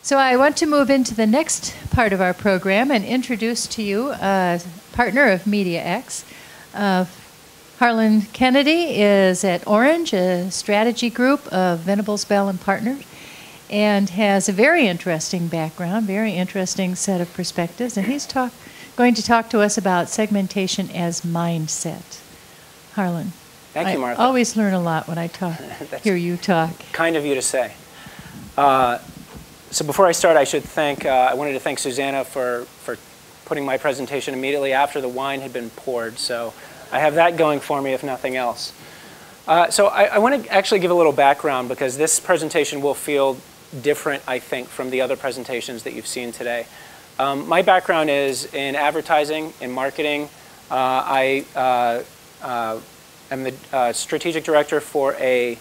So I want to move into the next part of our program and introduce to you a partner of mediaX. Harlan Kennedy is at Orange, a strategy group of Venables Bell Partners, and has a very interesting background, very interesting set of perspectives, and he's going to talk to us about segmentation as mindset. Harlan. Thank you, Martha. I always learn a lot when I hear you talk. Kind of you to say. So before I start, I wanted to thank Susanna for putting my presentation immediately after the wine had been poured. So I have that going for me, if nothing else. So I want to actually give a little background because this presentation will feel different, I think, from the other presentations that you've seen today. My background is in advertising, in marketing. I am the strategic director for a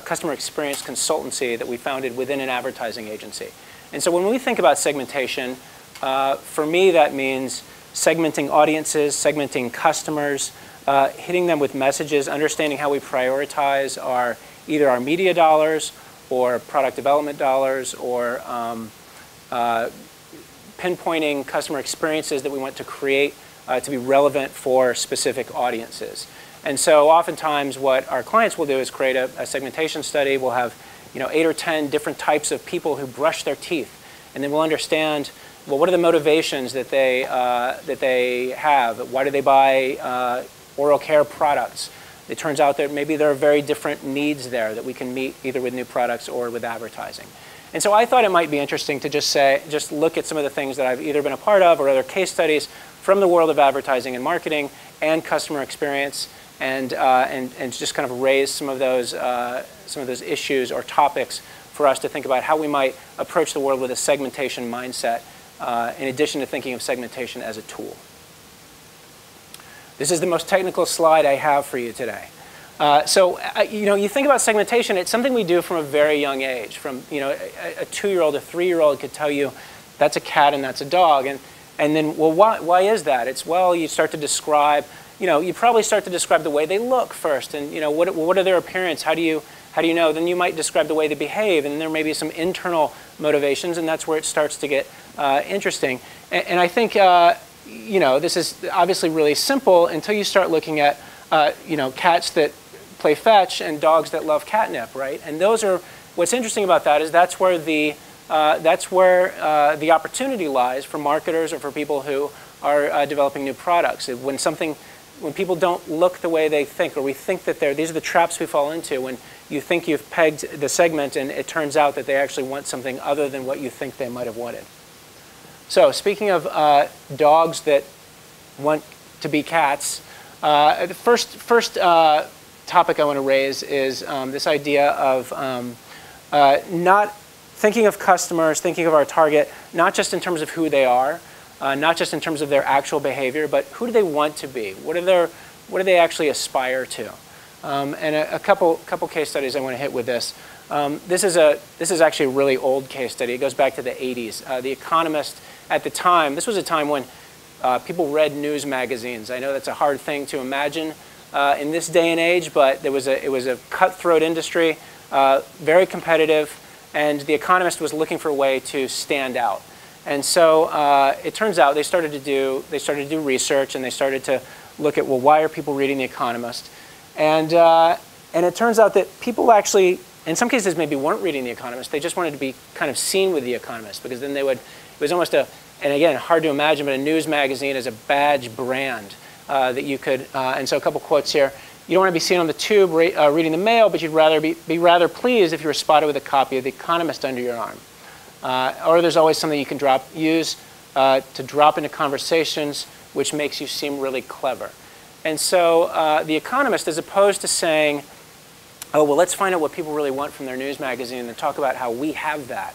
customer experience consultancy that we founded within an advertising agency. And so when we think about segmentation, for me that means segmenting audiences, segmenting customers, hitting them with messages, understanding how we prioritize either our media dollars or product development dollars, or pinpointing customer experiences that we want to create to be relevant for specific audiences. And so oftentimes what our clients will do is create a segmentation study. We'll have 8 or 10 different types of people who brush their teeth. And then we'll understand, well, what are the motivations that they have? Why do they buy oral care products? It turns out that maybe there are very different needs there that we can meet either with new products or with advertising. And so I thought it might be interesting to just look at some of the things that I've either been a part of or other case studies from the world of advertising and marketing and customer experience, and just kind of raise some of those issues or topics for us to think about how we might approach the world with a segmentation mindset, in addition to thinking of segmentation as a tool. This is the most technical slide I have for you today. So you think about segmentation, it's something we do from a very young age. From a 2-year-old, a 3-year-old could tell you that's a cat and that's a dog, and then, well, why is that? It's, well, you start to describe, you probably start to describe the way they look first, and what are their appearance? How do you know? Then you might describe the way they behave, and there may be some internal motivations, and that's where it starts to get interesting. And I think this is obviously really simple until you start looking at cats that play fetch and dogs that love catnip, right? And those are, what's interesting about that is that's where the opportunity lies for marketers or for people who are developing new products. When people don't look the way they think, or we think that these are the traps we fall into when you think you've pegged the segment and it turns out that they actually want something other than what you think they might have wanted. So speaking of dogs that want to be cats, the first topic I want to raise is this idea of not thinking of customers, thinking of our target, not just in terms of who they are, not just in terms of their actual behavior, but who do they want to be? What do they actually aspire to? And a couple case studies I want to hit with this. This is actually a really old case study. It goes back to the 80s. The Economist at the time, this was a time when people read news magazines. I know that's a hard thing to imagine in this day and age, but it was a cutthroat industry, very competitive, and The Economist was looking for a way to stand out. And so it turns out they started to do research, and they started to look at, well, why are people reading The Economist? And it turns out that people actually, in some cases, maybe weren't reading The Economist. They just wanted to be kind of seen with The Economist, because then it was almost and again, hard to imagine, but a news magazine is a badge brand that you could, and so a couple quotes here. You don't want to be seen on the tube reading the mail, but you'd rather be rather pleased if you were spotted with a copy of The Economist under your arm. Or there's always something you can use to drop into conversations, which makes you seem really clever. And so The Economist, as opposed to saying, oh, well, let's find out what people really want from their news magazine and talk about how we have that,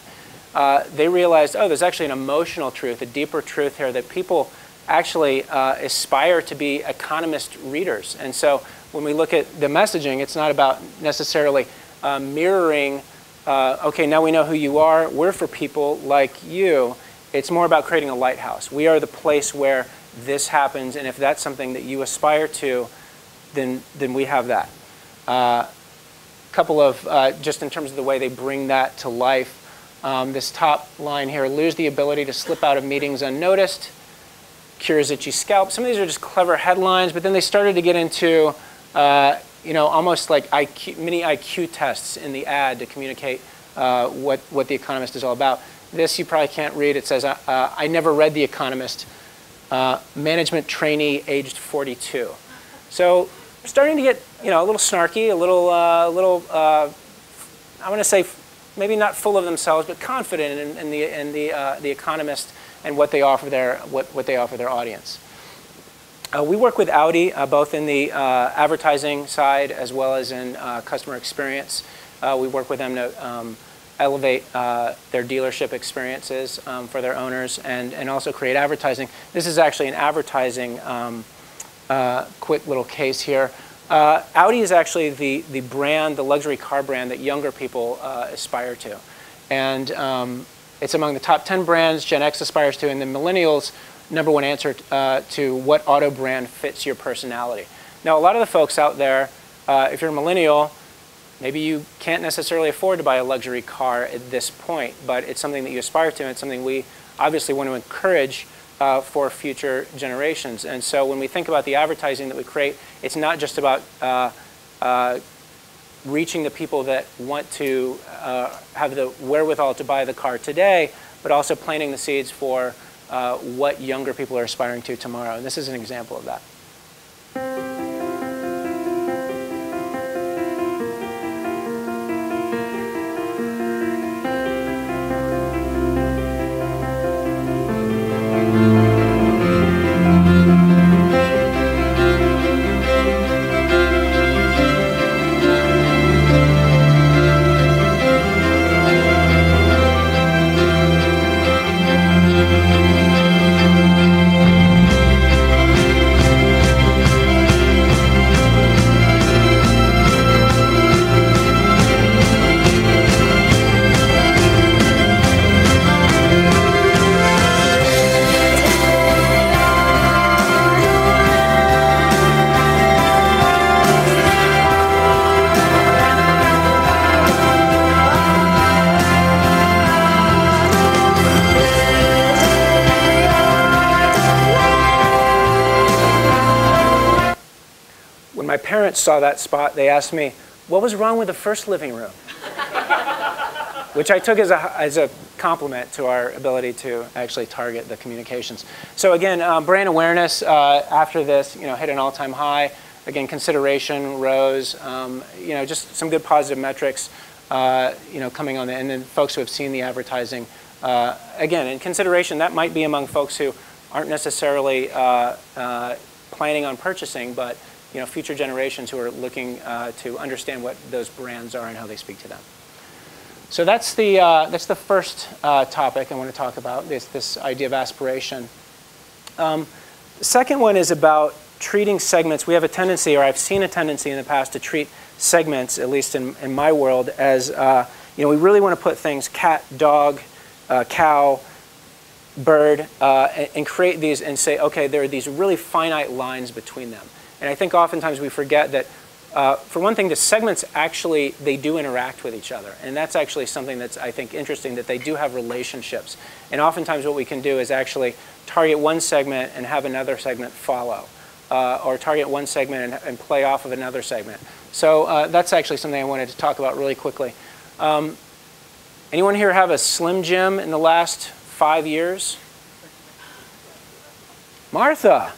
they realized, oh, there's actually an emotional truth, a deeper truth here, that people actually aspire to be Economist readers. And so when we look at the messaging, it's not about necessarily mirroring, okay, now we know who you are, we're for people like you. It's more about creating a lighthouse. We are the place where this happens, and if that's something that you aspire to, then we have that. Couple of, just in terms of the way they bring that to life, This top line here, lose the ability to slip out of meetings unnoticed, cures itchy scalp. Some of these are just clever headlines, but then they started to get into almost like mini IQ tests in the ad to communicate what The Economist is all about. This you probably can't read. It says, I never read The Economist, management trainee aged 42. So starting to get a little snarky, a little I want to say maybe not full of themselves, but confident in the Economist and what they offer their audience. We work with Audi both in the advertising side as well as in customer experience. We work with them to elevate their dealership experiences for their owners and also create advertising. This is actually an advertising quick little case here. Audi is actually the brand, the luxury car brand that younger people aspire to. And it's among the top 10 brands Gen X aspires to, and the millennials' #1 answer to what auto brand fits your personality. Now, a lot of the folks out there, if you're a millennial, maybe you can't necessarily afford to buy a luxury car at this point, but it's something that you aspire to, and it's something we obviously want to encourage for future generations. And so when we think about the advertising that we create, it's not just about reaching the people that want to have the wherewithal to buy the car today, but also planting the seeds for what younger people are aspiring to tomorrow. And this is an example of that. My parents saw that spot. They asked me, what was wrong with the first living room? Which I took as a compliment to our ability to actually target the communications. So again, brand awareness after this, hit an all-time high. Again, consideration rose. Just some good positive metrics, coming on, and then folks who have seen the advertising. Again, in consideration, that might be among folks who aren't necessarily planning on purchasing, but future generations who are looking to understand what those brands are and how they speak to them. So that's the first topic I want to talk about, this idea of aspiration. The second one is about treating segments. We have a tendency, or I've seen a tendency in the past, to treat segments, at least in my world, as we really want to put things cat, dog, cow, bird, and create these and say, okay, there are these really finite lines between them. And I think oftentimes we forget that, for one thing, the segments actually, they do interact with each other. And that's actually something that's, I think, interesting, that they do have relationships. And oftentimes what we can do is actually target one segment and have another segment follow. Or target one segment and play off of another segment. So that's actually something I wanted to talk about really quickly. Anyone here have a Slim Jim in the last 5 years? Martha.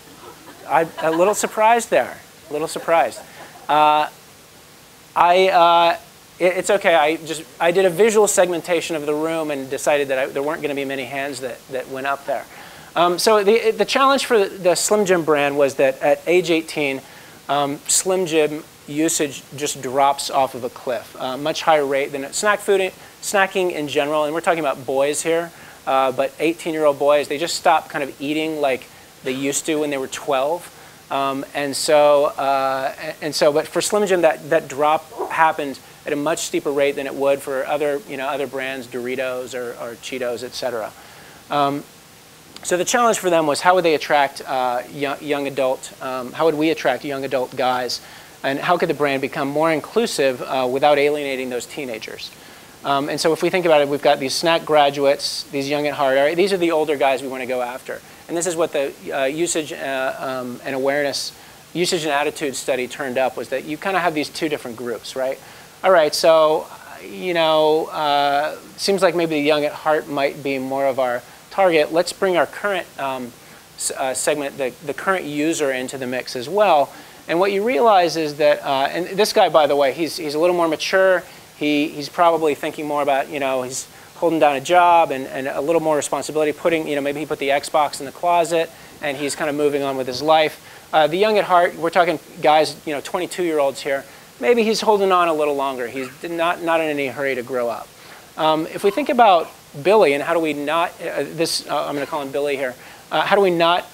I'm a little surprised there. A little surprised. It's okay. I did a visual segmentation of the room and decided that there weren't going to be many hands that went up there. So the challenge for the Slim Jim brand was that at age 18, Slim Jim usage just drops off of a cliff, much higher rate than snacking in general. And we're talking about boys here, but 18-year-old boys, they just stop kind of eating like they used to when they were 12. But for Slim Jim, that drop happened at a much steeper rate than it would for other brands, Doritos or Cheetos, et cetera. So the challenge for them was, how would they attract young adult, how would we attract young adult guys, and how could the brand become more inclusive without alienating those teenagers? And so if we think about it, we've got these snack graduates, these young at heart. These are the older guys we want to go after. And this is what the usage and awareness, usage and attitude study turned up, was that you kind of have these two different groups, right? All right, so, seems like maybe the young at heart might be more of our target. Let's bring our current segment, the current user, into the mix as well. And what you realize is that, and this guy, by the way, he's a little more mature. He's probably thinking more about, he's holding down a job and a little more responsibility, putting, maybe he put the Xbox in the closet and he's kind of moving on with his life. The young at heart, we're talking guys, 22-year-olds here, maybe he's holding on a little longer. He's not in any hurry to grow up. If we think about Billy and how do we not, I'm going to call him Billy here, how do we not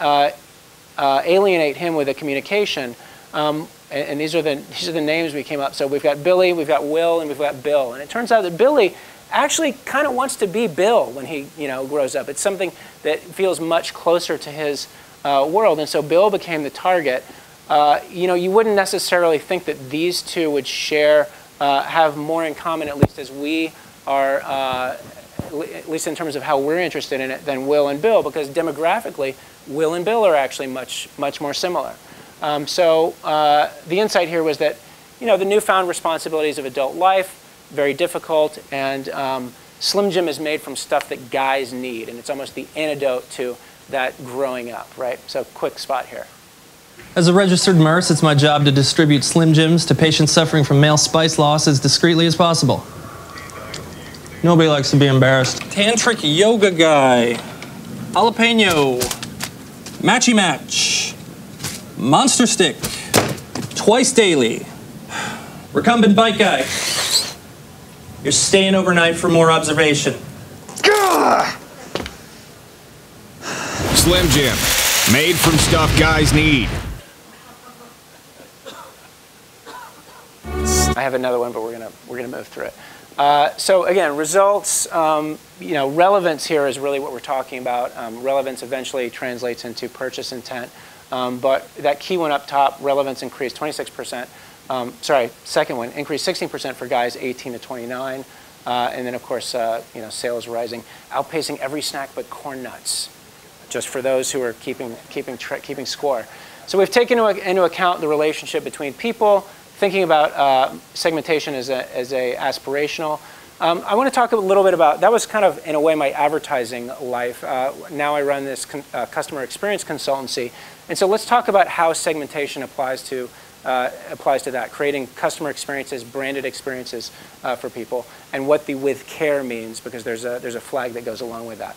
alienate him with a communication? And these are the names we came up. So we've got Billy, we've got Will, and we've got Bill. And it turns out that Billy actually kind of wants to be Bill when he grows up. It's something that feels much closer to his world. And so Bill became the target. You wouldn't necessarily think that these two would share, have more in common, at least as we are, at least in terms of how we're interested in it, than Will and Bill, because demographically, Will and Bill are actually much more similar. So the insight here was that, the newfound responsibilities of adult life, very difficult, and Slim Jim is made from stuff that guys need, and it's almost the antidote to that growing up, right? So quick spot here. As a registered nurse, it's my job to distribute Slim Jims to patients suffering from male spice loss as discreetly as possible. Nobody likes to be embarrassed. Tantric yoga guy. Jalapeno. Matchy match. Monster stick. Twice daily. Recumbent bike guy. You're staying overnight for more observation. Gah! Slim Jim, made from stuff guys need. I have another one, but we're gonna move through it. So again, results. Relevance here is really what we're talking about. Relevance eventually translates into purchase intent. But that key one up top, relevance increased 26%. Second one, increased 16% for guys 18 to 29. And then, of course, sales rising, outpacing every snack but corn nuts, just for those who are keeping score. So we've taken into account the relationship between people, thinking about segmentation as a aspirational. I want to talk a little bit about, that was kind of, in a way, my advertising life. Now I run this customer experience consultancy. And so let's talk about how segmentation applies to that, creating customer experiences, branded experiences for people, and what the with care means, because there's a flag that goes along with that.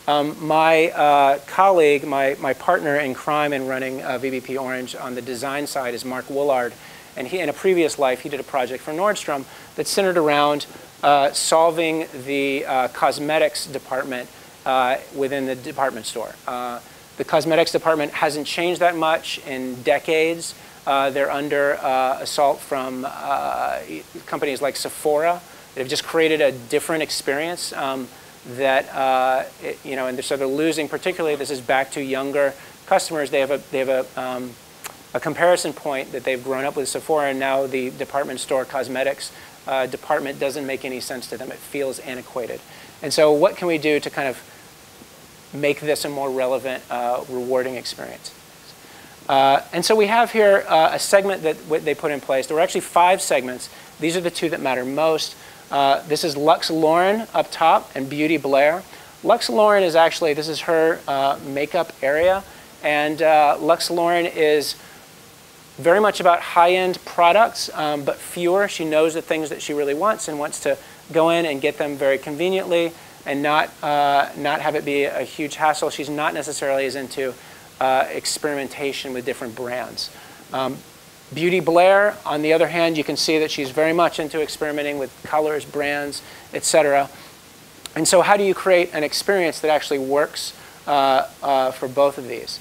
My colleague, my partner in crime in running VBP Orange on the design side is Mark Woolard. And he, in a previous life, he did a project for Nordstrom that centered around solving the cosmetics department within the department store. The cosmetics department hasn't changed that much in decades. They're under assault from companies like Sephora. They've just created a different experience and so they're losing. Particularly, this is back to younger customers. They have a comparison point that they've grown up with Sephora, and now the department store cosmetics department doesn't make any sense to them. It feels antiquated. And so what can we do to kind of make this a more relevant, rewarding experience? And so we have here a segment that they put in place. There were actually 5 segments. These are the 2 that matter most. This is Lux Lauren up top and Beauty Blair. Lux Lauren is actually, this is her makeup area. And Lux Lauren is very much about high-end products, but fewer. She knows the things that she really wants and wants to go in and get them very conveniently and not have it be a huge hassle. She's not necessarily as into experimentation with different brands. Beauty Blair, on the other hand, you can see that she's very much into experimenting with colors, brands, etc. And so how do you create an experience that actually works for both of these?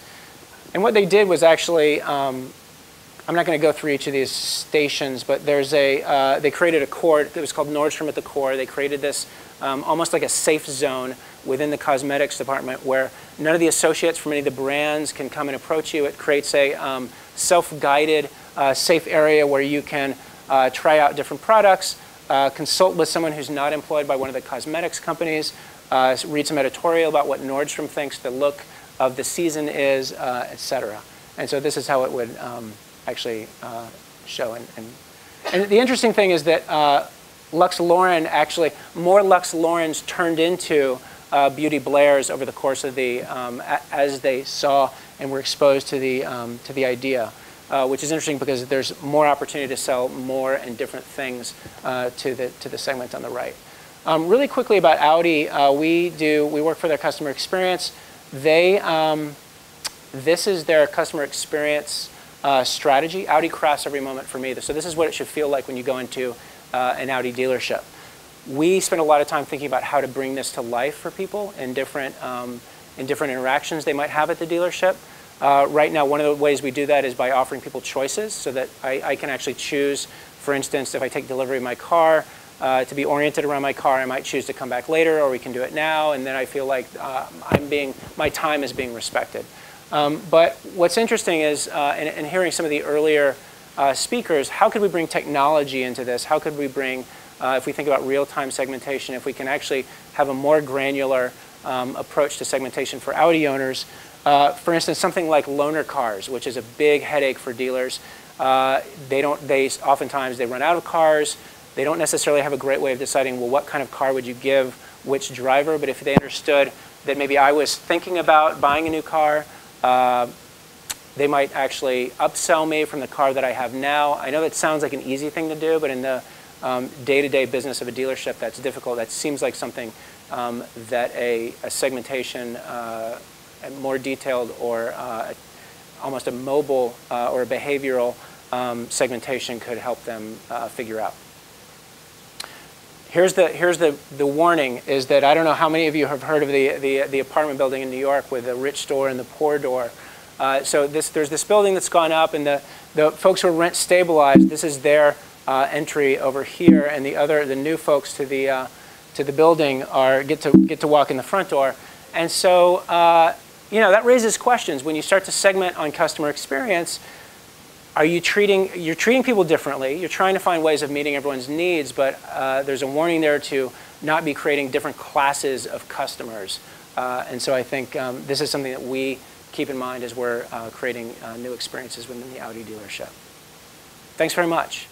And what they did was actually, I'm not going to go through each of these stations, but there's they created a core. It was called Nordstrom at the Core. They created this almost like a safe zone within the cosmetics department where none of the associates from any of the brands can come and approach you. It creates a self-guided, safe area where you can try out different products, consult with someone who's not employed by one of the cosmetics companies, read some editorial about what Nordstrom thinks the look of the season is, etc. And so this is how it would actually show. And the interesting thing is that Lux Lauren actually, more Lux Laurens turned into Beauty Blairs over the course of the, as they saw and were exposed to the idea, which is interesting because there's more opportunity to sell more and different things to the segment on the right. Really quickly about Audi, we work for their customer experience. This is their customer experience strategy. Audi crafts every moment for me. So this is what it should feel like when you go into an Audi dealership. We spend a lot of time thinking about how to bring this to life for people in different interactions they might have at the dealership. Right now, one of the ways we do that is by offering people choices so that I can actually choose, for instance, if I take delivery of my car, to be oriented around my car, I might choose to come back later, or we can do it now, and then I feel like my time is being respected. But what's interesting is, in hearing some of the earlier speakers, how could we bring technology into this? How could we bring, if we think about real-time segmentation, if we can actually have a more granular approach to segmentation for Audi owners? For instance, something like loaner cars, which is a big headache for dealers. Oftentimes they run out of cars. They don't necessarily have a great way of deciding, well, what kind of car would you give which driver? But if they understood that maybe I was thinking about buying a new car, they might actually upsell me from the car that I have now. I know that sounds like an easy thing to do, but in the day-to-day business of a dealership, that's difficult. That seems like something that a segmentation, a more detailed or almost a mobile or a behavioral segmentation could help them figure out. Here's the warning, is that I don't know how many of you have heard of the apartment building in New York with the rich door and the poor door. So there's this building that's gone up, and the folks who are rent stabilized, this is their entry over here, and the new folks to the building get to walk in the front door. And so that raises questions. When you start to segment on customer experience, you're treating people differently. You're trying to find ways of meeting everyone's needs, but there's a warning there to not be creating different classes of customers. And so I think this is something that we keep in mind as we're creating new experiences within the Audi dealership. Thanks very much.